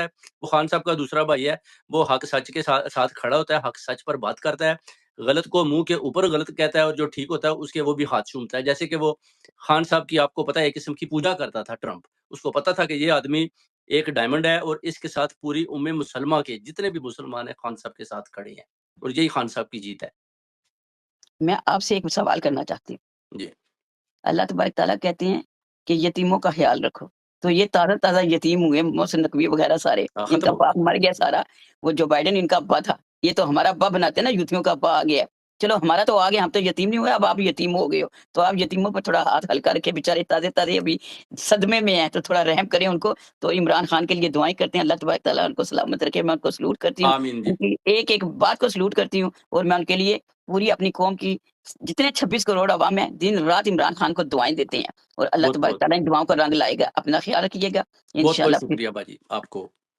ہے، وہ خان صاحب کا دوسرا بھائی ہے، وہ حق سچ کے ساتھ کھڑا ہوتا ہے، حق سچ پر بات کرتا ہے، غلط کو منہ کے اوپر غلط کہتا ہے اور جو ٹھیک ہوتا ہے اس کے وہ بھی ہاتھ چومتا ہے. جیسے کہ وہ خان صاحب کی آپ کو پتا ہے ایک قسم کی پوجا کرتا تھا ٹرمپ. اس کو پتا تھا کہ یہ آدمی ایک ڈائمنڈ ہے اور اس کے ساتھ پوری مسلمہ کے جتنے بھی مسلمان ہیں خان صاحب کے ساتھ کھڑے ہیں اور یہی خان صاحب کی جیت ہے. میں آپ سے ایک سوال کرنا چاہتی ہوں. جی اللہ تبارک تعالیٰ کہتے ہیں کہ یتیموں کا خیال رکھو، تو یہ تازہ یتیم ہوئے، محسن نقوی وغیرہ سارے، ان ختم کا ہو باپ مر گیا سارا. وہ جو بائیڈن ان کا ابا تھا، یہ تو ہمارا ابا بناتے ہیں نا، یوتھیوں کا ابا آ گیا. چلو ہمارا تو آ گیا، ہم تو یتیم نہیں ہوئے، اب آپ یتیم ہو گئے ہو، تو آپ یتیموں پر تھوڑا ہاتھ ہلکا رکھے، بیچارے تازے ابھی صدمے میں ہیں، تو تھوڑا رحم کریں ان کو. تو عمران خان کے لیے دعائیں کرتے ہیں، اللہ تبارک تعالیٰ ان کو سلامت رکھے. میں ان کو سلوٹ کرتی ہوں، آمین جی. ان کی ایک بات کو سلوٹ کرتی ہوں، اور میں ان کے لیے پوری اپنی قوم کی جتنے 26 کروڑ عوام ہیں دن رات عمران خان کو دعائیں دیتے ہیں، اور اللہ بہت تبارک بہت تعالیٰ ان دعاؤں کا رنگ لائے گا. اپنا خیال رکھیے گا بہت بہت انشاءاللہ. شکریہ باجی آپ کو.